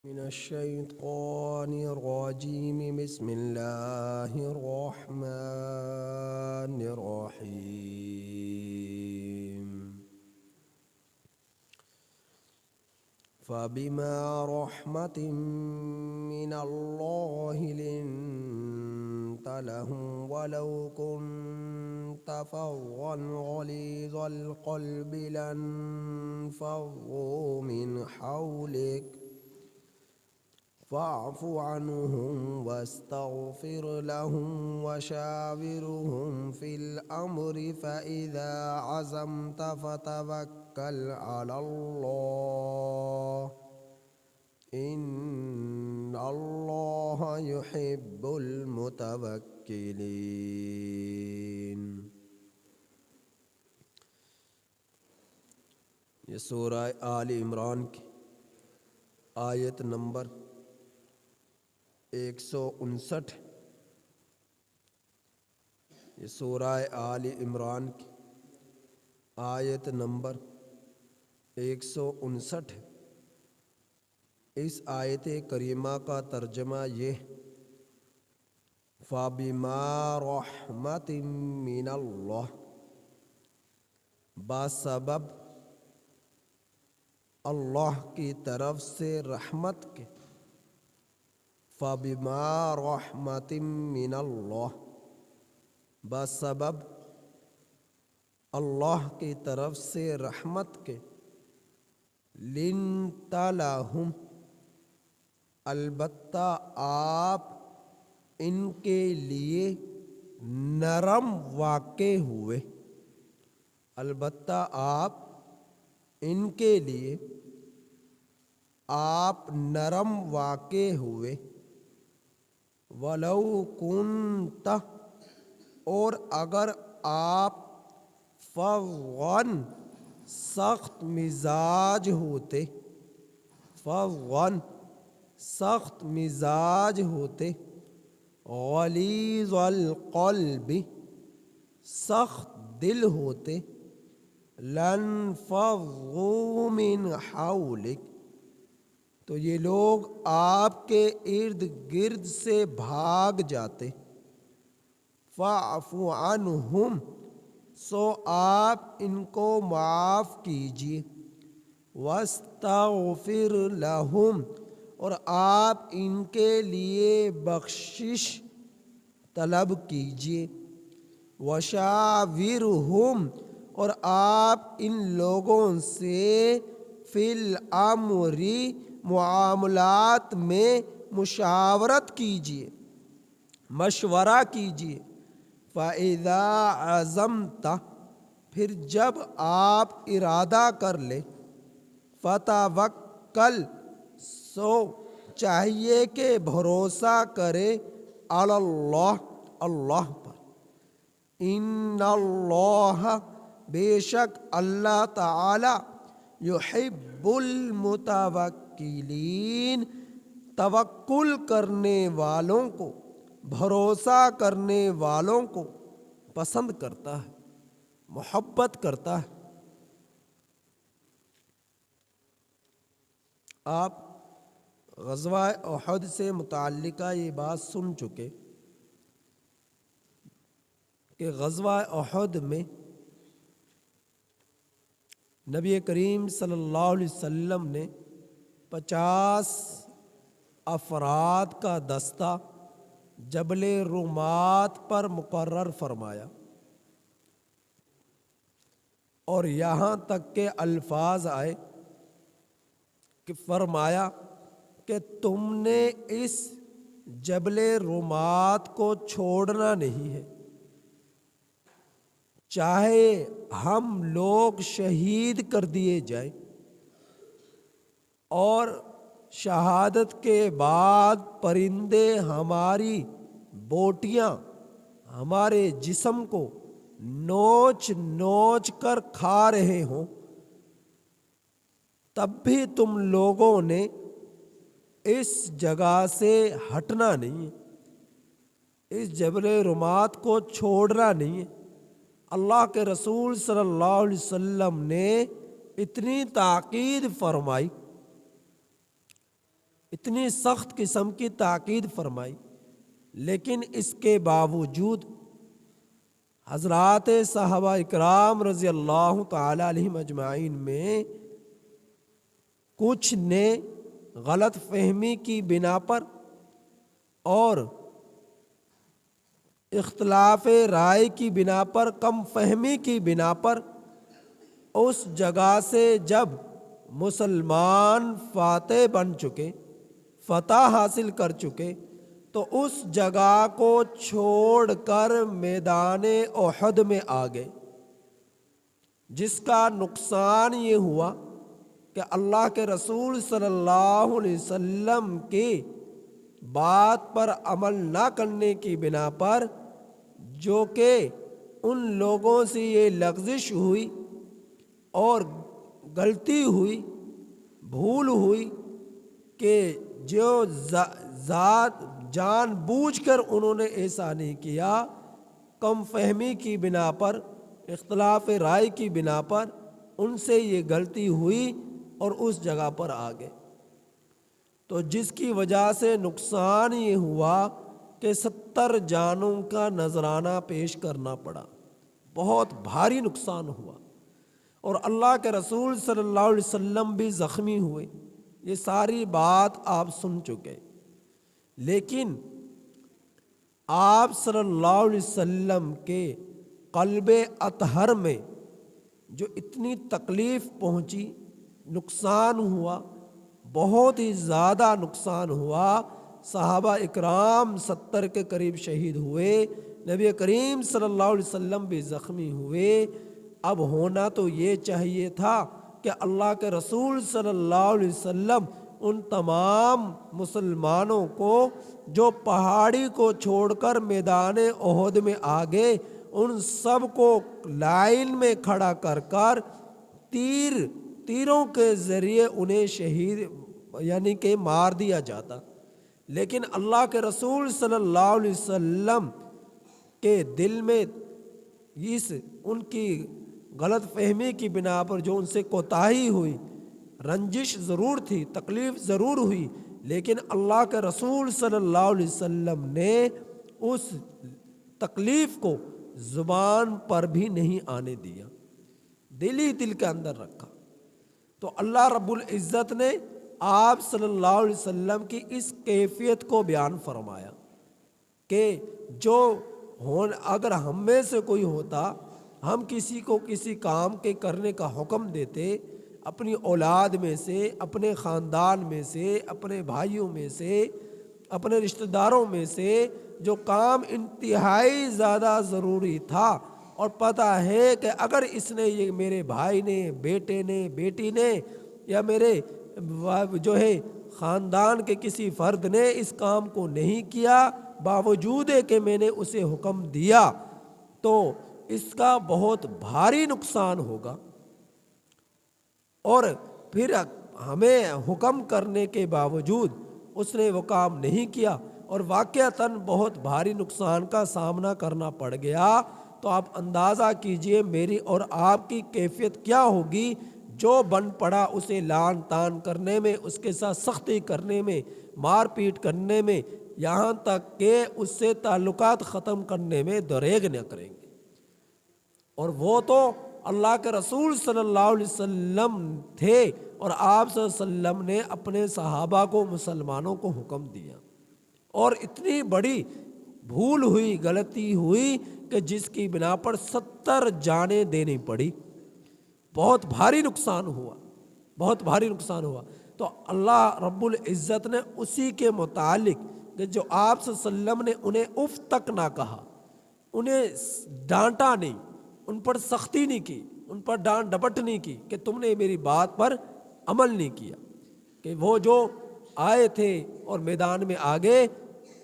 من الشيطان الرجيم بسم الله الرحمن الرحيم فبما رحمة من الله لنت لهم ولو كنت فظا غليظ القلب لانفضوا من حولك فاعف عنهم واستغفر لهم وشاورهم في الأمر فإذا عزمت فتوكل على الله إن الله يحب المتوكلين۔ یہ سورہ آل عمران کی آیت نمبر 159۔ یہ سورہ آل عمران کی آیت نمبر 159۔ اس آیت کریمہ کا ترجمہ یہ فَبِمَا رَحْمَةٍ مِّنَ اللَّهِ، بسبب اللہ کی طرف سے رحمت کے، فَبِمَا رَحْمَةٍ مِّنَ اللَّهِ، بسبب اللہ کی طرف سے رحمت کے، لِنْتَ لَهُمْ، البتہ آپ ان کے لیے نرم واقع ہوئے، البتہ آپ ان کے لیے آپ نرم واقع ہوئے، وَلَوْ كُنْتَ، اور اگر آپ فَظًّا، سخت مزاج ہوتے، فَظًّا، سخت مزاج ہوتے، غلیظ القلب، سخت دل ہوتے، لَانفَضُّوا مِنْ حَوْلِكَ، تو یہ لوگ آپ کے ارد گرد سے بھاگ جاتے، فَاعْفُ عَنْهُمْ، سو آپ ان کو معاف کیجیے، وَاسْتَغْفِرْ لَهُمْ، اور آپ ان کے لیے بخشش طلب کیجیے، وَشَاوِرْهُمْ، اور آپ ان لوگوں سے فی الامر، معاملات میں مشاورت کیجیے، مشورہ کیجیے، فَإِذَا عَزَمْتَ، پھر جب آپ ارادہ کر لیں، فَتَوَکَّل، سو چاہیے کہ بھروسہ کرے، علی اللہ، اللہ پر، ان اللہ، بے شک اللہ تعالی، یحب المتوکلین، توکل کرنے والوں کو، بھروسہ کرنے والوں کو پسند کرتا ہے، محبت کرتا ہے۔ آپ غزوہ احد سے متعلقہ یہ بات سن چکے کہ غزوہ احد میں نبی کریم صلی اللہ علیہ وسلم نے 50 افراد کا دستہ جبل رومات پر مقرر فرمایا، اور یہاں تک کہ الفاظ آئے کہ فرمایا کہ تم نے اس جبل رومات کو چھوڑنا نہیں ہے، چاہے ہم لوگ شہید کر دیے جائیں، اور شہادت کے بعد پرندے ہماری بوٹیاں، ہمارے جسم کو نوچ نوچ کر کھا رہے ہوں، تب بھی تم لوگوں نے اس جگہ سے ہٹنا نہیں ہے، اس جبل رومات کو چھوڑنا نہیں ہے۔ اللہ کے رسول صلی اللہ علیہ وسلم نے اتنی تاکید فرمائی اتنی سخت قسم کی تاکید فرمائی، لیکن اس کے باوجود حضرات صحابہ اکرام رضی اللہ تعالی علیہم اجمعین میں کچھ نے غلط فہمی کی بنا پر اور اختلاف رائے کی بنا پر، کم فہمی کی بنا پر اس جگہ سے جب مسلمان فاتح بن چکے، فتح حاصل کر چکے، تو اس جگہ کو چھوڑ کر میدان احد میں آ گئے، جس کا نقصان یہ ہوا کہ اللہ کے رسول صلی اللہ علیہ وسلم کی بات پر عمل نہ کرنے کی بنا پر، جو کہ ان لوگوں سے یہ لغزش ہوئی اور غلطی ہوئی، بھول ہوئی کہ جو ذات جان بوجھ کر انہوں نے ایسا نہیں کیا، کم فہمی کی بنا پر، اختلاف رائے کی بنا پر ان سے یہ غلطی ہوئی اور اس جگہ پر آ گئے، تو جس کی وجہ سے نقصان یہ ہوا کہ 70 جانوں کا نذرانہ پیش کرنا پڑا، بہت بھاری نقصان ہوا، اور اللہ کے رسول صلی اللہ علیہ وسلم بھی زخمی ہوئے۔ یہ ساری بات آپ سن چکے، لیکن آپ صلی اللہ علیہ وسلم کے قلب اطہر میں جو اتنی تکلیف پہنچی، نقصان ہوا، بہت ہی زیادہ نقصان ہوا، صحابہ اکرام 70 کے قریب شہید ہوئے، نبی کریم صلی اللہ علیہ وسلم بھی زخمی ہوئے۔ اب ہونا تو یہ چاہیے تھا کہ اللہ کے رسول صلی اللہ علیہ وسلم ان تمام مسلمانوں کو جو پہاڑی کو چھوڑ کر میدان احد میں آگے، ان سب کو لائن میں کھڑا کر کر تیروں کے ذریعے انہیں شہید یعنی کہ مار دیا جاتا، لیکن اللہ کے رسول صلی اللہ علیہ وسلم کے دل میں ان کی غلط فہمی کی بنا پر جو ان سے کوتاہی ہوئی، رنجش ضرور تھی، تکلیف ضرور ہوئی، لیکن اللہ کے رسول صلی اللہ علیہ وسلم نے اس تکلیف کو زبان پر بھی نہیں آنے دیا، دل کے اندر رکھا۔ تو اللہ رب العزت نے آپ صلی اللہ علیہ وسلم کی اس کیفیت کو بیان فرمایا کہ اگر ہم میں سے کوئی ہوتا، ہم کسی کو کسی کام کے کرنے کا حکم دیتے، اپنی اولاد میں سے، اپنے خاندان میں سے، اپنے بھائیوں میں سے، اپنے رشتہ داروں میں سے، جو کام انتہائی زیادہ ضروری تھا اور پتہ ہے کہ اگر اس نے، یہ میرے بھائی نے، بیٹے نے، بیٹی نے، یا میرے جو ہے خاندان کے کسی فرد نے اس کام کو نہیں کیا، باوجود کہ میں نے اسے حکم دیا، تو اس کا بہت بھاری نقصان ہوگا، اور پھر ہمیں حکم کرنے کے باوجود اس نے وہ کام نہیں کیا اور واقعتاً بہت بھاری نقصان کا سامنا کرنا پڑ گیا، تو آپ اندازہ کیجئے میری اور آپ کی کیفیت کیا ہوگی۔ جو بن پڑا اسے لان تان کرنے میں، اس کے ساتھ سختی کرنے میں، مار پیٹ کرنے میں، یہاں تک کہ اس سے تعلقات ختم کرنے میں دریغ نہ کریں گے، اور وہ تو اللہ کے رسول صلی اللہ علیہ وسلم تھے، اور آپ صلی اللہ علیہ وسلم نے اپنے صحابہ کو، مسلمانوں کو حکم دیا، اور اتنی بڑی بھول ہوئی، غلطی ہوئی کہ جس کی بنا پر 70 جانیں دینی پڑی، بہت بھاری نقصان ہوا، بہت بھاری نقصان ہوا۔ تو اللہ رب العزت نے اسی کے متعلق کہ جو آپ صلی اللہ علیہ وسلم نے انہیں اف تک نہ کہا، انہیں ڈانٹا نہیں، ان پر سختی نہیں کی، ان پر ڈانٹ ڈپٹ نہیں کی کہ تم نے میری بات پر عمل نہیں کیا، کہ وہ جو آئے تھے اور میدان میں آگے،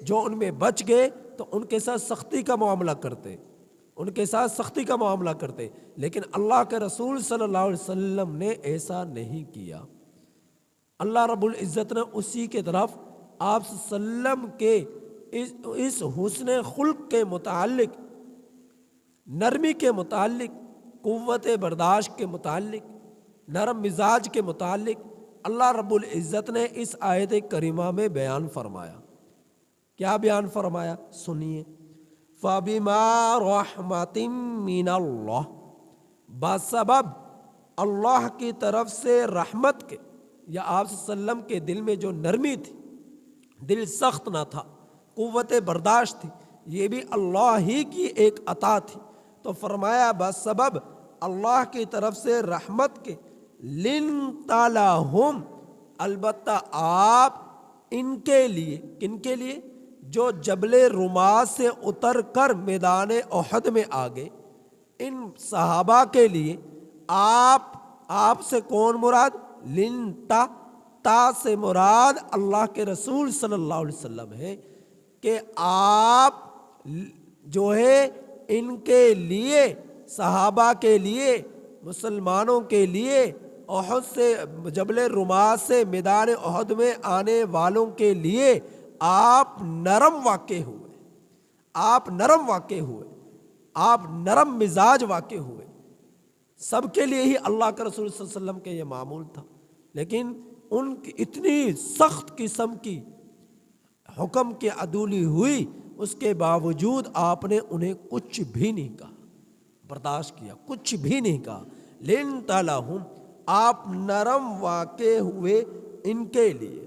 جو ان میں بچ گئے تو ان کے ساتھ سختی کا معاملہ کرتے، ان کے ساتھ سختی کا معاملہ کرتے، لیکن اللہ کے رسول صلی اللہ علیہ وسلم نے ایسا نہیں کیا۔ اللہ رب العزت نے اسی کے طرف آپ صلی اللہ علیہ وسلم کے اس حسن خلق کے متعلق، نرمی کے متعلق، قوت برداشت کے متعلق، نرم مزاج کے متعلق اللہ رب العزت نے اس آیت کریمہ میں بیان فرمایا. کیا بیان فرمایا؟ سنیے. فَبِمَا رَحْمَةٍ مِّنَ اللَّهِ، بسبب اللہ کی طرف سے رحمت کے، یا آپ صلی اللہ علیہ وسلم کے دل میں جو نرمی تھی، دل سخت نہ تھا، قوت برداشت تھی، یہ بھی اللہ ہی کی ایک عطا تھی. تو فرمایا بسبب اللہ کی طرف سے رحمت کے، لِنْتَ لَهُمْ، البتہ آپ ان کے لیے، کن کے لیے؟ جو جبل رمات سے اتر کر میدان احد میں آگے، ان صحابہ کے لیے آپ سے کون مراد؟ لنتا، تا سے مراد اللہ کے رسول صلی اللہ علیہ وسلم ہے، کہ آپ جو ہے ان کے لیے، صحابہ کے لیے، مسلمانوں کے لیے، احد سے، جبل رمات سے میدان احد میں آنے والوں کے لیے آپ نرم واقع ہوئے، آپ نرم واقع ہوئے، آپ نرم مزاج واقع ہوئے. سب کے لیے ہی اللہ کے رسول صلی اللہ علیہ وسلم کے یہ معمول تھا، لیکن ان کی اتنی سخت قسم کی حکم کی عدولی ہوئی، اس کے باوجود آپ نے انہیں کچھ بھی نہیں کہا، برداشت کیا، کچھ بھی نہیں کہا. لِنْتَ لَهُمْ، آپ نرم واقع ہوئے ان کے لیے.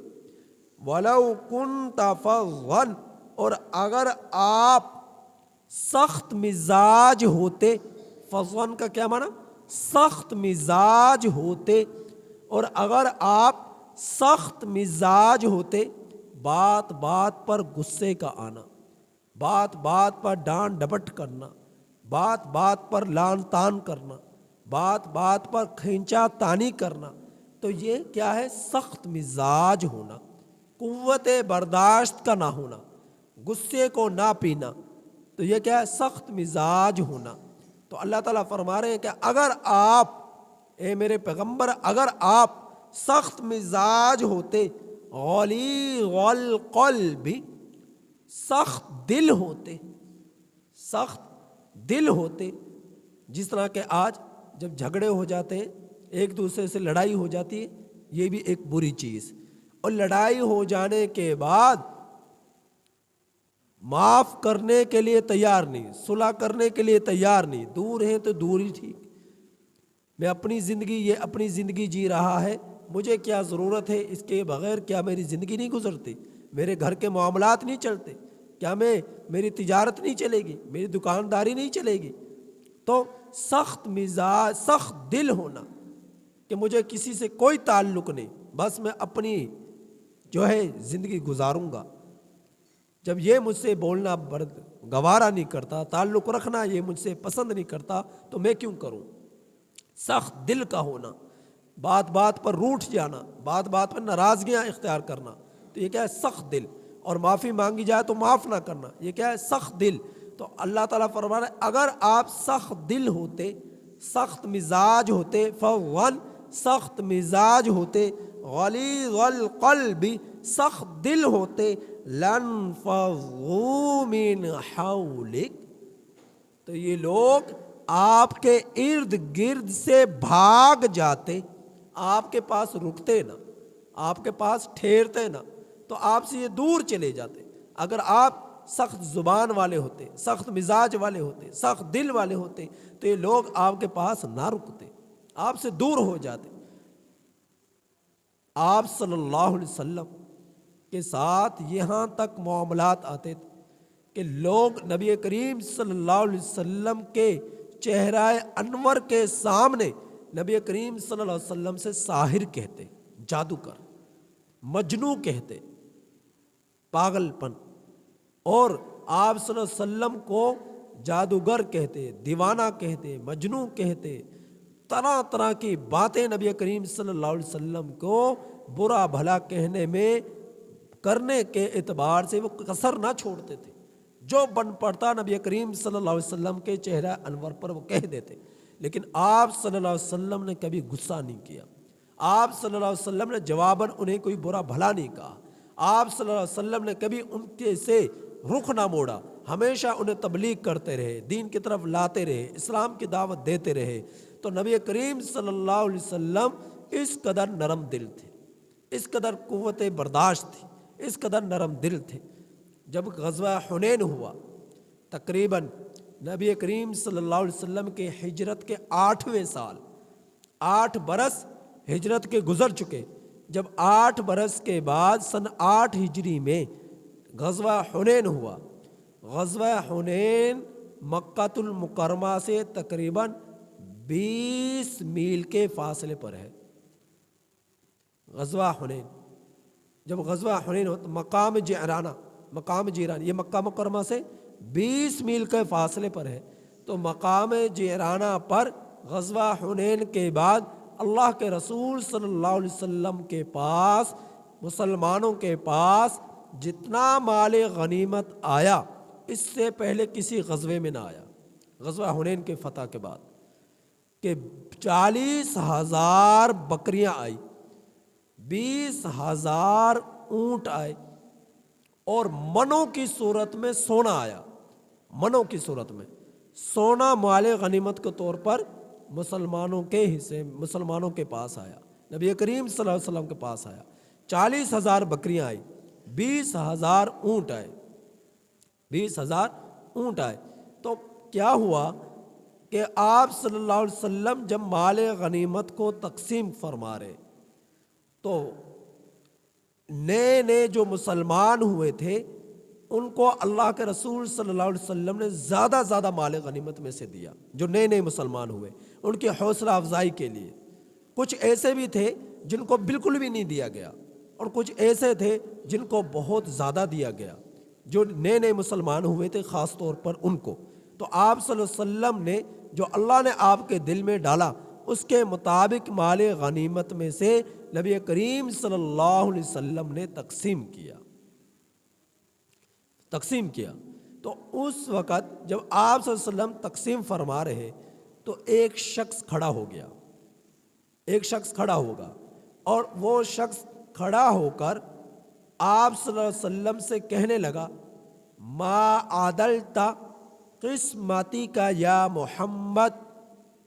وَلَوْ كُنْتَ فَظًّا، اور اگر آپ سخت مزاج ہوتے، فظًّا کا کیا معنی؟ سخت مزاج ہوتے. اور اگر آپ سخت مزاج ہوتے، بات بات پر غصے کا آنا، بات بات پر ڈانٹ ڈپٹ کرنا، بات بات پر لان تان کرنا، بات بات پر کھینچا تانی کرنا، تو یہ کیا ہے؟ سخت مزاج ہونا، قوت برداشت کا نہ ہونا، غصے کو نہ پینا، تو یہ کیا ہے؟ سخت مزاج ہونا. تو اللہ تعالیٰ فرما رہے ہیں کہ اگر آپ، اے میرے پیغمبر، اگر آپ سخت مزاج ہوتے، غلیظ القلب، سخت دل ہوتے، سخت دل ہوتے، جس طرح کہ آج جب جھگڑے ہو جاتے ہیں، ایک دوسرے سے لڑائی ہو جاتی ہے، یہ بھی ایک بری چیز. اور لڑائی ہو جانے کے بعد معاف کرنے کے لیے تیار نہیں، صلح کرنے کے لیے تیار نہیں، دور ہیں تو دور ہی ٹھیک. میں اپنی زندگی، یہ اپنی زندگی جی رہا ہے، مجھے کیا ضرورت ہے اس کے بغیر؟ کیا میری زندگی نہیں گزرتی؟ میرے گھر کے معاملات نہیں چلتے؟ کیا میری تجارت نہیں چلے گی؟ میری دکانداری نہیں چلے گی؟ تو سخت مزاج، سخت دل ہونا کہ مجھے کسی سے کوئی تعلق نہیں، بس میں اپنی جو ہے زندگی گزاروں گا. جب یہ مجھ سے بولنا گوارا نہیں کرتا، تعلق رکھنا یہ مجھ سے پسند نہیں کرتا، تو میں کیوں کروں؟ سخت دل کا ہونا، بات بات پر روٹھ جانا، بات بات پر ناراضگیاں اختیار کرنا، تو یہ کیا ہے؟ سخت دل. اور معافی مانگی جائے تو معاف نہ کرنا، یہ کیا ہے؟ سخت دل. تو اللہ تعالیٰ فرما رہا ہے اگر آپ سخت دل ہوتے، سخت مزاج ہوتے، فَوَّن، سخت مزاج ہوتے، غلیظ القلب، سخت دل ہوتے، لَنْفَضُّوا مِنْ حَوْلِكَ، تو یہ لوگ آپ کے ارد گرد سے بھاگ جاتے، آپ کے پاس رکتے نہ، آپ کے پاس ٹھہرتے نہ، تو آپ سے یہ دور چلے جاتے. اگر آپ سخت زبان والے ہوتے، سخت مزاج والے ہوتے، سخت دل والے ہوتے، تو یہ لوگ آپ کے پاس نہ رکتے، آپ سے دور ہو جاتے. آپ صلی اللہ علیہ وسلم کے ساتھ یہاں تک معاملات آتے تھے کہ لوگ نبی کریم صلی اللہ علیہ وسلم کے چہرہ انور کے سامنے نبی کریم صلی اللہ علیہ وسلم سے ساحر کہتے، جادوگر، مجنوں کہتے، پاگل پن. اور آپ صلی اللہ علیہ وسلم کو جادوگر کہتے، دیوانہ کہتے، مجنوں کہتے، طرح طرح کی باتیں نبی کریم صلی اللہ علیہ وسلم کو برا بھلا کہنے میں، کرنے کے اعتبار سے وہ کسر نہ چھوڑتے تھے. جو بن پڑتا نبی کریم صلی اللہ علیہ وسلم کے چہرہ انور پر وہ کہہ دیتے. لیکن آپ صلی اللہ علیہ وسلم نے کبھی غصہ نہیں کیا، آپ صلی اللہ علیہ وسلم نے جواباً انہیں کوئی برا بھلا نہیں کہا، آپ صلی اللہ علیہ وسلم نے کبھی ان کے سے رخ نہ موڑا، ہمیشہ انہیں تبلیغ کرتے رہے، دین کی طرف لاتے رہے، اسلام کی دعوت دیتے رہے. تو نبی کریم صلی اللہ علیہ وسلم اس قدر نرم دل تھے، اس قدر قوت برداشت تھی، اس قدر نرم دل تھے۔ جب غزوہ حنین ہوا، تقریباً نبی کریم صلی اللہ علیہ وسلم کے ہجرت کے 8ویں سال، 8 برس ہجرت کے گزر چکے۔ جب 8 برس کے بعد سن 8 ہجری میں غزوہ حنین ہوا۔ غزوہ حنین مکہ المکرمہ سے تقریباً 20 میل کے فاصلے پر ہے۔ غزوہ حنین، جب غزوہ حنین ہو تو مقام جعرانہ یہ مکہ مکرمہ سے 20 میل کے فاصلے پر ہے۔ تو مقام جعرانہ پر غزوہ حنین کے بعد اللہ کے رسول صلی اللہ علیہ وسلم کے پاس، مسلمانوں کے پاس جتنا مال غنیمت آیا اس سے پہلے کسی غزوے میں نہ آیا۔ غزوہ حنین کے فتح کے بعد کہ 40,000 بکریاں آئی، 20,000 اونٹ آئے، اور منوں کی صورت میں سونا آیا۔ منوں کی صورت میں سونا مال غنیمت کے طور پر مسلمانوں کے حصے، مسلمانوں کے پاس آیا، نبی کریم صلی اللہ علیہ وسلم کے پاس آیا۔ 40,000 بکریاں آئی، 20,000 اونٹ آئے، 20,000 اونٹ آئے۔ تو کیا ہوا کہ آپ صلی اللہ علیہ وسلم جب مال غنیمت کو تقسیم فرما رہے تو نئے جو مسلمان ہوئے تھے ان کو اللہ کے رسول صلی اللہ علیہ وسلم نے زیادہ مال غنیمت میں سے دیا۔ جو نئے مسلمان ہوئے ان کی حوصلہ افزائی کے لیے، کچھ ایسے بھی تھے جن کو بالکل بھی نہیں دیا گیا، اور کچھ ایسے تھے جن کو بہت زیادہ دیا گیا۔ جو نئے مسلمان ہوئے تھے خاص طور پر ان کو، تو آپ صلی اللہ علیہ وسلم نے جو اللہ نے آپ کے دل میں ڈالا اس کے مطابق مال غنیمت میں سے نبی کریم صلی اللہ علیہ وسلم نے تقسیم کیا۔ تو اس وقت جب آپ صلی اللہ علیہ وسلم تقسیم فرما رہے تو ایک شخص کھڑا ہو گیا، ایک شخص کھڑا ہوگا، اور وہ شخص کھڑا ہو کر آپ صلی اللہ علیہ وسلم سے کہنے لگا، ما عدلت قسمتی کا یا محمد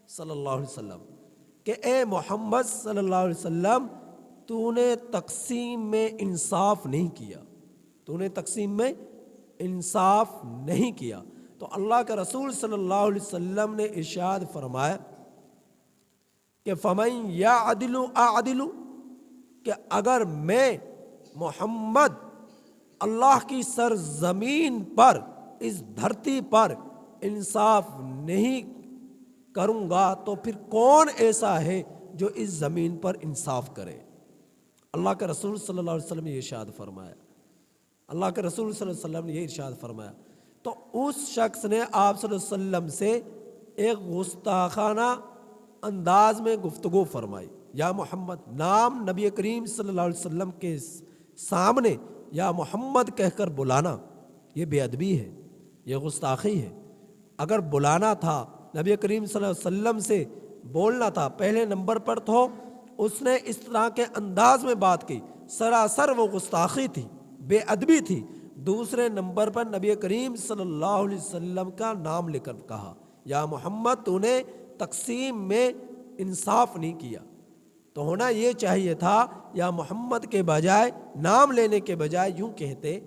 صلی اللہ علیہ وسلم، کہ اے محمد صلی اللہ علیہ وسلم تو نے تقسیم میں انصاف نہیں کیا، تو نے تقسیم میں انصاف نہیں کیا۔ تو اللہ کے رسول صلی اللہ علیہ وسلم نے ارشاد فرمایا کہ فَمَن يَعْدِلُ أَعْدِلُ، کہ اگر میں محمد اللہ کی سرزمین پر، اس دھرتی پر انصاف نہیں کروں گا تو پھر کون ایسا ہے جو اس زمین پر انصاف کرے۔ اللہ کے رسول صلی اللہ علیہ وسلم نے یہ ارشاد فرمایا، اللہ کے رسول صلی اللہ علیہ وسلم نے یہ ارشاد فرمایا۔ تو اس شخص نے آپ صلی اللہ علیہ وسلم سے ایک گستاخانہ انداز میں گفتگو فرمائی، یا محمد، نام نبی کریم صلی اللہ علیہ وسلم کے سامنے یا محمد کہہ کر بلانا یہ بے ادبی ہے، یہ گستاخی ہے۔ اگر بلانا تھا نبی کریم صلی اللہ علیہ وسلم سے بولنا تھا، پہلے نمبر پر تو اس نے اس طرح کے انداز میں بات کی، سراسر وہ گستاخی تھی، بے ادبی تھی۔ دوسرے نمبر پر نبی کریم صلی اللہ علیہ وسلم کا نام لے کر کہا، یا محمد تو نے تقسیم میں انصاف نہیں کیا۔ تو ہونا یہ چاہیے تھا یا محمد کے بجائے، نام لینے کے بجائے یوں کہتے،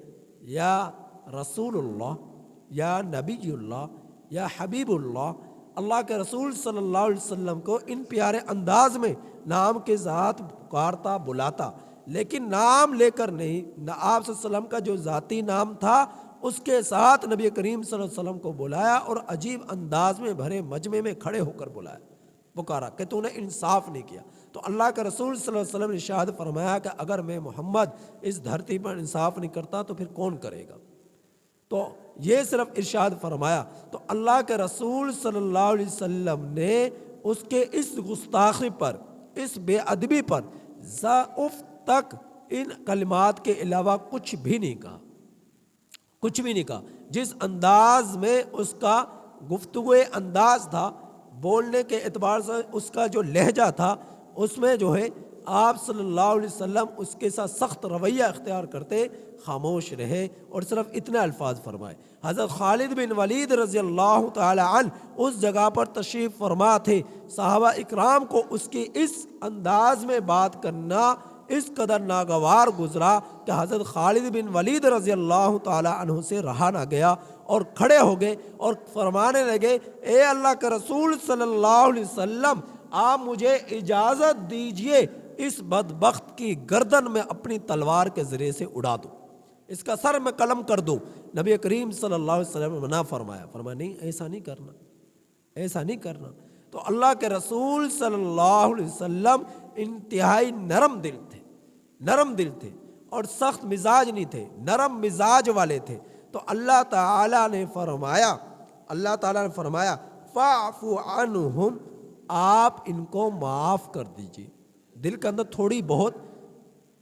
یا رسول اللہ، یا نبی اللہ، یا حبیب اللہ۔ اللہ کے رسول صلی اللہ علیہ وسلم کو ان پیارے انداز میں نام کے ذات پکارتا، بلاتا، لیکن نام لے کر نہیں۔ آپ صلی اللہ علیہ وسلم کا جو ذاتی نام تھا اس کے ساتھ نبی کریم صلی اللہ علیہ وسلم کو بلایا، اور عجیب انداز میں بھرے مجمع میں کھڑے ہو کر بلایا، پکارا کہ تو نے انصاف نہیں کیا۔ تو اللہ کا رسول صلی اللہ علیہ وسلم نے ارشاد فرمایا کہ اگر میں محمد اس دھرتی پر انصاف نہیں کرتا تو پھر کون کرے گا؟ تو یہ صرف ارشاد فرمایا۔ تو اللہ کے رسول صلی اللہ علیہ وسلم نے اس کے اس گستاخی پر، اس بے ادبی پر اف تک ان کلمات کے علاوہ کچھ بھی نہیں کہا، کچھ بھی نہیں کہا۔ جس انداز میں اس کا گفتگو انداز تھا، بولنے کے اعتبار سے اس کا جو لہجہ تھا، اس میں جو ہے آپ صلی اللہ علیہ وسلم اس کے ساتھ سخت رویہ اختیار کرتے، خاموش رہے اور صرف اتنے الفاظ فرمائے۔ حضرت خالد بن ولید رضی اللہ تعالی عنہ اس جگہ پر تشریف فرما تھے۔ صحابہ اکرام کو اس کی اس انداز میں بات کرنا اس قدر ناگوار گزرا کہ حضرت خالد بن ولید رضی اللہ تعالی عنہ سے رہا نہ گیا اور کھڑے ہو گئے اور فرمانے لگے اے اللہ کے رسول صلی اللہ علیہ وسلم آپ مجھے اجازت دیجئے اس بدبخت کی گردن میں اپنی تلوار کے ذریعے سے اڑا دوں، اس کا سر میں قلم کر دوں۔ نبی کریم صلی اللہ علیہ وسلم نے منع فرمایا، فرمایا نہیں ایسا نہیں کرنا، ایسا نہیں کرنا۔ تو اللہ کے رسول صلی اللہ علیہ وسلم انتہائی نرم دل تھے، نرم دل تھے اور سخت مزاج نہیں تھے، نرم مزاج والے تھے۔ تو اللہ تعالیٰ نے فرمایا فَاعْفُ عَنْهُمْ، آپ ان کو معاف کر دیجئے۔ دل کے اندر تھوڑی بہت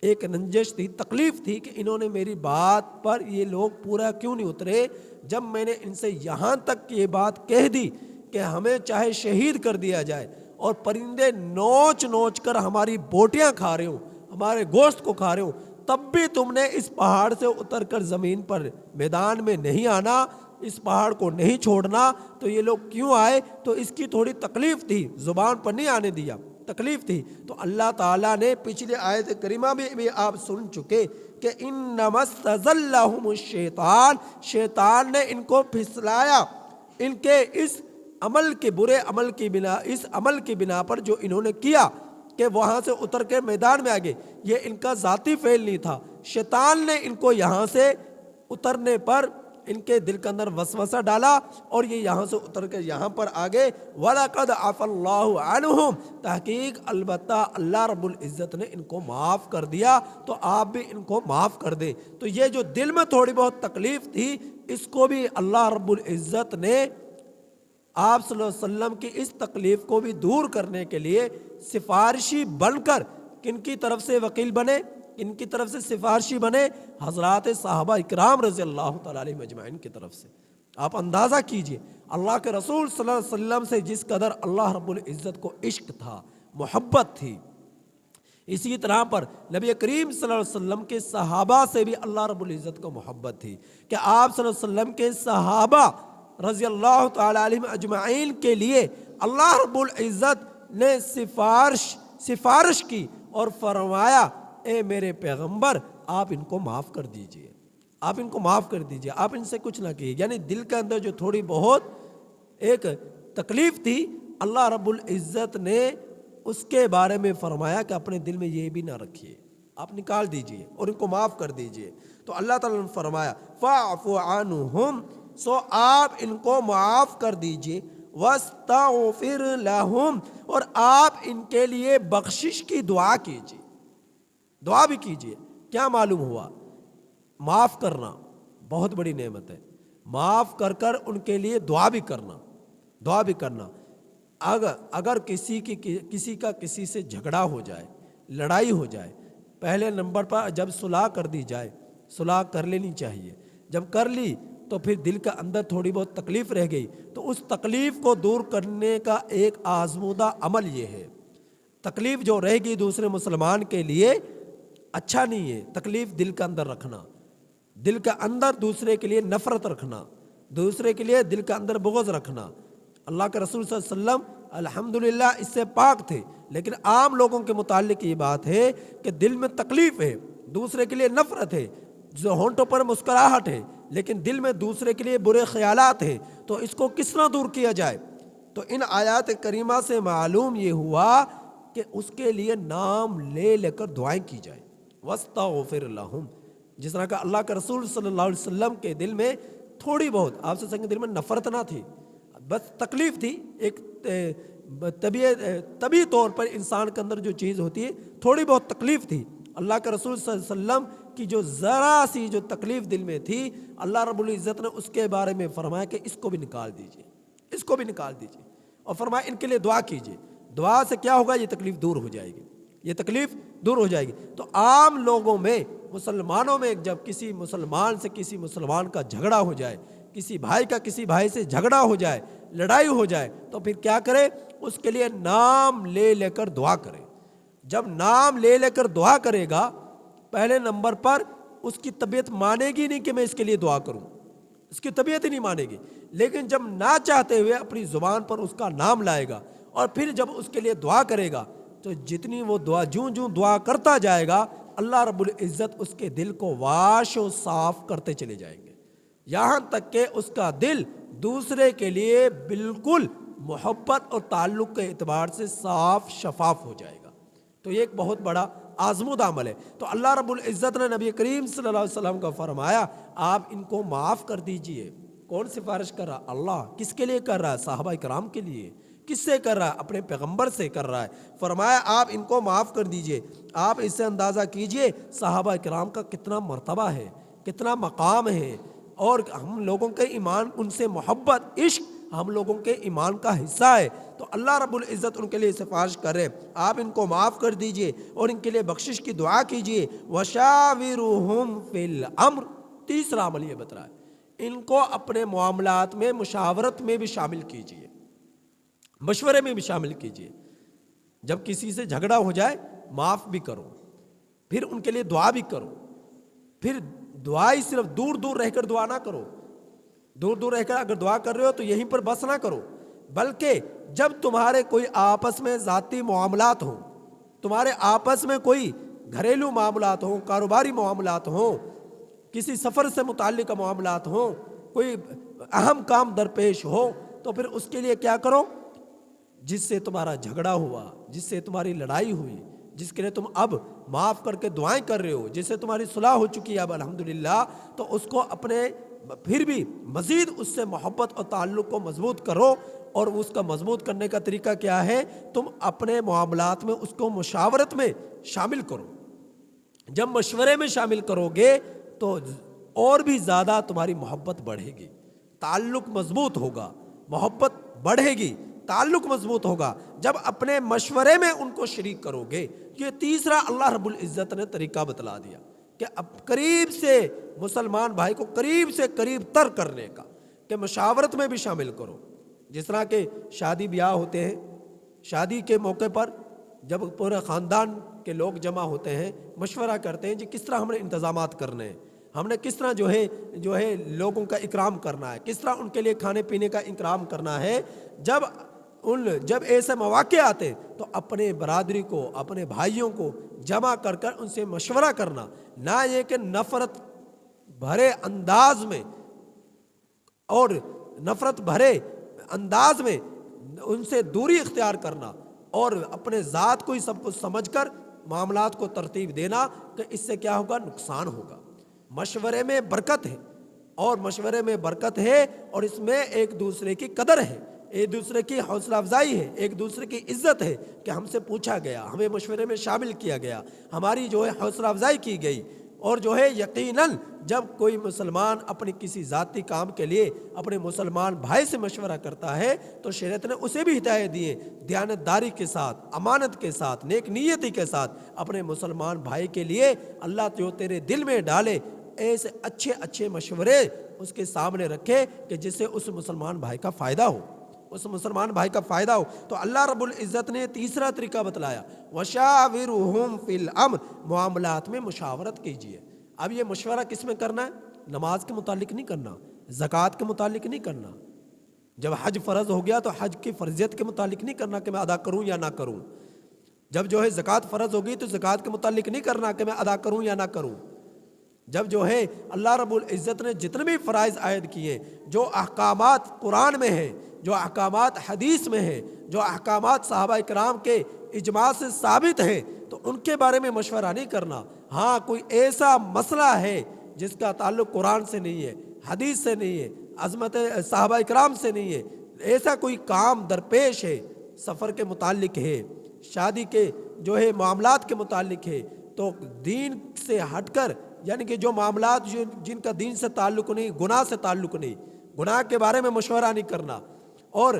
ایک رنجش تھی، تکلیف تھی کہ انہوں نے میری بات پر یہ لوگ پورا کیوں نہیں اترے، جب میں نے ان سے یہاں تک یہ بات کہہ دی کہ ہمیں چاہے شہید کر دیا جائے اور پرندے نوچ نوچ کر ہماری بوٹیاں کھا رہے ہوں، ہمارے گوشت کو کھا رہے ہوں، تب بھی تم نے اس پہاڑ سے اتر کر زمین پر میدان میں نہیں آنا، اس پہاڑ کو نہیں چھوڑنا، تو یہ لوگ کیوں آئے؟ تو اس کی تھوڑی تکلیف تھی، زبان پر نہیں آنے دیا، تکلیف تھی۔ تو اللہ تعالیٰ نے پچھلے آیت کریمہ بھی آپ سن چکے کہ انما استزلہم الشیطان، شیطان نے ان کو پھسلایا، ان کے اس عمل کے برے عمل کی بنا، اس عمل کی بنا پر جو انہوں نے کیا کہ وہاں سے اتر کے میدان میں آگے، یہ ان کا ذاتی فعل نہیں تھا، شیطان نے ان کو یہاں سے اترنے پر ان کے دل کے اندر وسوسہ ڈالا اور یہ یہاں سے اتر کے یہاں پر آگے وَلَقَدْ عَفَى اللَّهُ عَنْهُمْ، تحقیق البتہ اللہ رب العزت نے ان کو معاف کر دیا، تو آپ بھی ان کو معاف کر دیں۔ تو یہ جو دل میں تھوڑی بہت تکلیف تھی، اس کو بھی اللہ رب العزت نے آپ صلی اللہ علیہ وسلم کی اس تکلیف کو بھی دور کرنے کے لیے سفارشی بن کر کن کی طرف سے وکیل بنے، ان کی طرف سے سفارشی بنے؟ حضرات صحابہ اکرام رضی اللہ تعالیٰ علیہ مجمعین کی طرف سے۔ آپ اندازہ کیجئے اللہ کے رسول صلی اللہ علیہ وسلم سے جس قدر اللہ رب العزت کو عشق تھا، محبت تھی، اسی طرح پر نبی کریم صلی اللہ علیہ وسلم کے صحابہ سے بھی اللہ رب العزت کو محبت تھی کہ آپ صلی اللہ علیہ وسلم کے صحابہ رضی اللہ تعالیٰ علیہ اجمعین کے لیے اللہ رب العزت نے سفارش کی اور فرمایا اے میرے پیغمبر آپ ان کو معاف کر دیجئے، آپ ان کو معاف کر دیجئے، آپ ان سے کچھ نہ کیجئے۔ یعنی دل کے اندر جو تھوڑی بہت ایک تکلیف تھی، اللہ رب العزت نے اس کے بارے میں فرمایا کہ اپنے دل میں یہ بھی نہ رکھیے، آپ نکال دیجئے اور ان کو معاف کر دیجئے۔ تو اللہ تعالیٰ نے فرمایا فَاعْفُ عَنْهُمْ، سو آپ ان کو معاف کر دیجئے، وَاسْتَغْفِرْ لَهُمْ، اور آپ ان کے لیے بخشش کی دعا کیجئے، دعا بھی کیجئے۔ کیا معلوم ہوا؟ معاف کرنا بہت بڑی نعمت ہے، معاف کر کر ان کے لیے دعا بھی کرنا، دعا بھی کرنا۔ اگر کسی کا کسی سے جھگڑا ہو جائے، لڑائی ہو جائے، پہلے نمبر پر جب صلح کر دی جائے، صلح کر لینی چاہیے، جب کر لی تو پھر دل کا اندر تھوڑی بہت تکلیف رہ گئی، تو اس تکلیف کو دور کرنے کا ایک آزمودہ عمل یہ ہے۔ تکلیف جو رہ گئی دوسرے مسلمان کے لیے اچھا نہیں ہے، تکلیف دل کے اندر رکھنا، دل کے اندر دوسرے کے لیے نفرت رکھنا، دوسرے کے لیے دل کے اندر بغض رکھنا۔ اللہ کے رسول صلی اللہ علیہ وسلم الحمدللہ اس سے پاک تھے، لیکن عام لوگوں کے متعلق یہ بات ہے کہ دل میں تکلیف ہے، دوسرے کے لیے نفرت ہے، جو ہونٹوں پر مسکراہٹ ہے لیکن دل میں دوسرے کے لیے برے خیالات ہیں، تو اس کو کس طرح دور کیا جائے؟ تو ان آیات کریمہ سے معلوم یہ ہوا کہ اس کے لیے نام لے لے کر دعائیں کی جائیں، وَاسْتَغْفِرْ لَهُمْ۔ جس طرح کہ اللہ کے رسول صلی اللہ علیہ وسلم کے دل میں تھوڑی بہت، آپ سے سنگ دل میں نفرت نہ تھی، بس تکلیف تھی، ایک طبی طور پر انسان کے اندر جو چیز ہوتی ہے تھوڑی بہت تکلیف تھی۔ اللہ کے رسول صلی اللہ علیہ وسلم کی جو ذرا سی جو تکلیف دل میں تھی، اللہ رب العزت نے اس کے بارے میں فرمایا کہ اس کو بھی نکال دیجئے، اس کو بھی نکال دیجئے، اور فرمایا ان کے لیے دعا کیجئے، دعا سے کیا ہوگا؟ یہ تکلیف دور ہو جائے گی، یہ تکلیف دور ہو جائے گی۔ تو عام لوگوں میں، مسلمانوں میں جب کسی مسلمان سے کسی مسلمان کا جھگڑا ہو جائے، کسی بھائی کا کسی بھائی سے جھگڑا ہو جائے، لڑائی ہو جائے، تو پھر کیا کرے؟ اس کے لیے نام لے لے کر دعا کرے۔ جب نام لے لے کر دعا کرے گا، پہلے نمبر پر اس کی طبیعت مانے گی نہیں کہ میں اس کے لیے دعا کروں، اس کی طبیعت ہی نہیں مانے گی، لیکن جب نہ چاہتے ہوئے اپنی زبان پر اس کا نام لائے گا اور پھر جب اس کے لیے دعا کرے گا، تو جتنی وہ دعا جوں جوں دعا کرتا جائے گا اللہ رب العزت اس کے دل کو واش و صاف کرتے چلے جائیں گے، یہاں تک کہ اس کا دل دوسرے کے لیے بالکل محبت اور تعلق کے اعتبار سے صاف شفاف ہو جائے گا۔ تو یہ ایک بہت بڑا آزمودہ عمل ہے۔ تو اللہ رب العزت نے نبی کریم صلی اللہ علیہ وسلم کا فرمایا آپ ان کو معاف کر دیجئے۔ کون سفارش کر رہا؟ اللہ۔ کس کے لیے کر رہا ہے؟ صحابہ کرام کے لیے۔ کس سے کر رہا ہے؟ اپنے پیغمبر سے کر رہا ہے۔ فرمایا آپ ان کو معاف کر دیجئے۔ آپ اس سے اندازہ کیجئے صحابہ کرام کا کتنا مرتبہ ہے، کتنا مقام ہے، اور ہم لوگوں کے ایمان، ان سے محبت، عشق ہم لوگوں کے ایمان کا حصہ ہے۔ تو اللہ رب العزت ان کے لیے سفارش کرے آپ ان کو معاف کر دیجئے اور ان کے لیے بخشش کی دعا کیجئے۔ وَشَاوِرُهُمْ فِي الْأَمْرِ، تیسرا عمل یہ بتا رہا ہے، ان کو اپنے معاملات میں مشاورت میں بھی شامل کیجئے، مشورے میں بھی شامل کیجئے۔ جب کسی سے جھگڑا ہو جائے معاف بھی کرو، پھر ان کے لیے دعا بھی کرو۔ پھر دعائی صرف دور دور رہ کر دعا نہ کرو، دور دور رہ کر اگر دعا کر رہے ہو تو یہیں پر بس نہ کرو، بلکہ جب تمہارے کوئی آپس میں ذاتی معاملات ہوں، تمہارے آپس میں کوئی گھریلو معاملات ہوں، کاروباری معاملات ہوں، کسی سفر سے متعلق معاملات ہوں، کوئی اہم کام درپیش ہو، تو پھر اس کے لیے کیا کرو؟ جس سے تمہارا جھگڑا ہوا، جس سے تمہاری لڑائی ہوئی، جس کے لیے تم اب معاف کر کے دعائیں کر رہے ہو، جس سے تمہاری صلح ہو چکی ہے اب الحمدللہ، تو اس کو اپنے پھر بھی مزید اس سے محبت اور تعلق کو مضبوط کرو۔ اور اس کا مضبوط کرنے کا طریقہ کیا ہے؟ تم اپنے معاملات میں اس کو مشاورت میں شامل کرو۔ جب مشورے میں شامل کرو گے تو اور بھی زیادہ تمہاری محبت بڑھے گی، تعلق مضبوط ہوگا، محبت بڑھے گی، تعلق مضبوط ہوگا جب اپنے مشورے میں ان کو شریک کرو گے۔ یہ تیسرا اللہ رب العزت نے طریقہ بتلا دیا کہ اب قریب سے مسلمان بھائی کو قریب سے قریب تر کرنے کا، کہ مشاورت میں بھی شامل کرو۔ جس طرح کہ شادی بیاہ ہوتے ہیں، شادی کے موقع پر جب پورے خاندان کے لوگ جمع ہوتے ہیں، مشورہ کرتے ہیں جی کس طرح ہم نے انتظامات کرنے ہیں، ہم نے کس طرح جو ہے لوگوں کا اکرام کرنا ہے، کس طرح ان کے لیے کھانے پینے کا اکرام کرنا ہے۔ جب ایسے مواقع آتے تو اپنے برادری کو، اپنے بھائیوں کو جمع کر کر ان سے مشورہ کرنا، نہ یہ کہ نفرت بھرے انداز میں اور نفرت بھرے انداز میں ان سے دوری اختیار کرنا اور اپنے ذات کو ہی سب کچھ سمجھ کر معاملات کو ترتیب دینا، کہ اس سے کیا ہوگا؟ نقصان ہوگا۔ مشورے میں برکت ہے، اور مشورے میں برکت ہے، اور اس میں ایک دوسرے کی قدر ہے، ایک دوسرے کی حوصلہ افزائی ہے، ایک دوسرے کی عزت ہے کہ ہم سے پوچھا گیا، ہمیں مشورے میں شامل کیا گیا، ہماری حوصلہ افزائی کی گئی۔ اور یقیناً جب کوئی مسلمان اپنی کسی ذاتی کام کے لیے اپنے مسلمان بھائی سے مشورہ کرتا ہے تو شریعت نے اسے بھی ہدایت دی ہے، دیانتداری کے ساتھ، امانت کے ساتھ، نیک نیتی کے ساتھ اپنے مسلمان بھائی کے لیے اللہ جو تیرے دل میں ڈالے ایسے اچھے اچھے مشورے اس کے سامنے رکھے کہ جس سے اس مسلمان بھائی کا فائدہ ہو، اس مسلمان بھائی کا فائدہ ہو۔ تو اللہ رب العزت نے تیسرا طریقہ بتلایا، وَشَاوِرُهُمْ فِي الْأَمْرِ، معاملات میں مشاورت کیجیے۔ اب یہ مشورہ کس میں کرنا ہے؟ نماز کے متعلق نہیں کرنا، زکوٰۃ کے متعلق نہیں کرنا، جب حج فرض ہو گیا تو حج کی فرضیت کے متعلق نہیں کرنا کہ میں ادا کروں یا نہ کروں، جب زکوٰۃ فرض ہوگی تو زکوٰۃ کے متعلق نہیں کرنا کہ میں ادا کروں یا نہ کروں، جب اللہ رب العزت نے جتنے بھی فرائض عائد کیے، جو احکامات قرآن میں ہیں، جو احکامات حدیث میں ہیں، جو احکامات صحابہ کرام کے اجماع سے ثابت ہیں، تو ان کے بارے میں مشورہ نہیں کرنا۔ ہاں کوئی ایسا مسئلہ ہے جس کا تعلق قرآن سے نہیں ہے، حدیث سے نہیں ہے، عظمت صحابہ کرام سے نہیں ہے، ایسا کوئی کام درپیش ہے، سفر کے متعلق ہے، شادی کے معاملات کے متعلق ہے، تو دین سے ہٹ کر، یعنی کہ جو معاملات جن کا دین سے تعلق نہیں، گناہ سے تعلق نہیں، گناہ کے بارے میں مشورہ نہیں کرنا، اور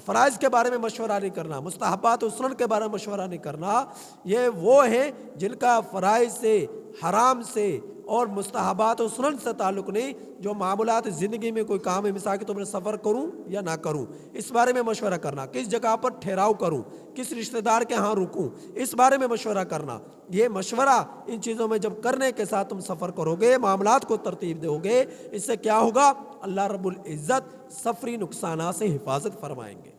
فرائض کے بارے میں مشورہ نہیں کرنا، مستحبات و سنن کے بارے میں مشورہ نہیں کرنا، یہ وہ ہیں جن کا فرائض سے، حرام سے اور مستحبات و سنن سے تعلق نہیں، جو معاملات زندگی میں کوئی کام ہے، مثال کے طور پر سفر کروں یا نہ کروں، اس بارے میں مشورہ کرنا، کس جگہ پر ٹھہراؤ کروں، کس رشتہ دار کے ہاں رکوں، اس بارے میں مشورہ کرنا۔ یہ مشورہ ان چیزوں میں جب کرنے کے ساتھ تم سفر کرو گے، معاملات کو ترتیب دو گے، اس سے کیا ہوگا؟ اللہ رب العزت سفری نقصانات سے حفاظت فرمائیں گے۔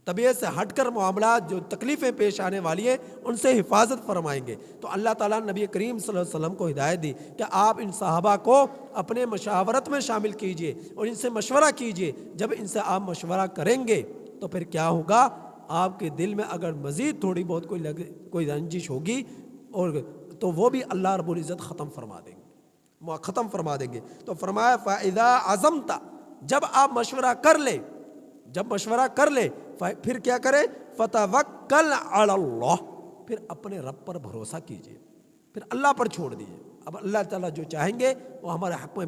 طبیعت سے ہٹ کر معاملات جو تکلیفیں پیش آنے والی ہیں ان سے حفاظت فرمائیں گے۔ تو اللہ تعالیٰ نے نبی کریم صلی اللہ علیہ وسلم کو ہدایت دی کہ آپ ان صحابہ کو اپنے مشاورت میں شامل کیجئے اور ان سے مشورہ کیجئے۔ جب ان سے آپ مشورہ کریں گے تو پھر کیا ہوگا، آپ کے دل میں اگر مزید تھوڑی بہت کوئی رنجش ہوگی اور تو وہ بھی اللہ رب العزت ختم فرما دیں گے۔ تو فرمایا فَإِذَا عَزَمْتَ، جب آپ مشورہ کر لے پھر کیا کرے، فَتَوَكَّلْ عَلَى اللَّهِ، پھر اپنے رب پر بھروسہ کیجئے، پھر اللہ پر چھوڑ دیجئے۔ اب اللہ تعالیٰ جو چاہیں گے وہ ہمارے حق میں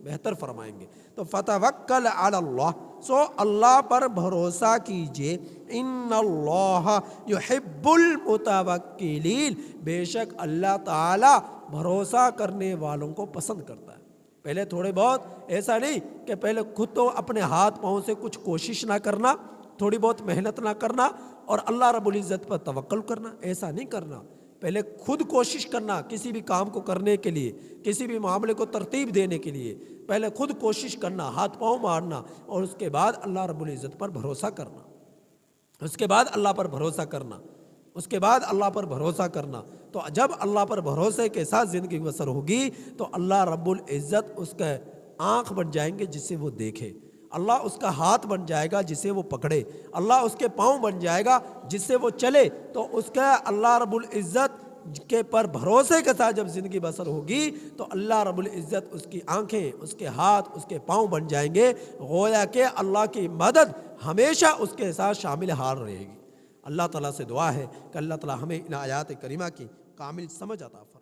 بہتر فرمائیں گے۔ تو فَتَوَكَّلْ عَلَى اللَّهِ، سو اللہ پر بھروسہ کیجئے۔ إِنَّ اللَّهَ يُحِبُّ الْمُتَوَكِّلِينَ، بے شک اللہ تعالیٰ بھروسہ کرنے والوں کو پسند کرتا ہے۔ پہلے تھوڑے بہت، ایسا نہیں کہ پہلے خود تو اپنے ہاتھ پاؤں سے کچھ کوشش نہ کرنا، تھوڑی بہت محنت نہ کرنا اور اللہ رب العزت پر توکل کرنا، ایسا نہیں کرنا۔ پہلے خود کوشش کرنا، کسی بھی کام کو کرنے کے لیے، کسی بھی معاملے کو ترتیب دینے کے لیے پہلے خود کوشش کرنا، ہاتھ پاؤں مارنا، اور اس کے بعد اللہ رب العزت پر بھروسہ کرنا، اس کے بعد اللہ پر بھروسہ کرنا۔ تو جب اللہ پر بھروسے کے ساتھ زندگی بسر ہوگی تو اللہ رب العزت اس کا آنکھ بن جائیں گے جس سے وہ دیکھے، اللہ اس کا ہاتھ بن جائے گا جس سے وہ پکڑے، اللہ اس کے پاؤں بن جائے گا جس سے وہ چلے۔ تو اس کا اللہ رب العزت کے پر بھروسے کے ساتھ جب زندگی بسر ہوگی تو اللہ رب العزت اس کی آنکھیں، اس کے ہاتھ، اس کے پاؤں بن جائیں گے، گویا کہ اللہ کی مدد ہمیشہ اس کے ساتھ شامل حال رہے گی۔ اللہ تعالیٰ سے دعا ہے کہ اللہ تعالیٰ ہمیں ان آیات کریمہ کی کامل سمجھ عطا فرمائے۔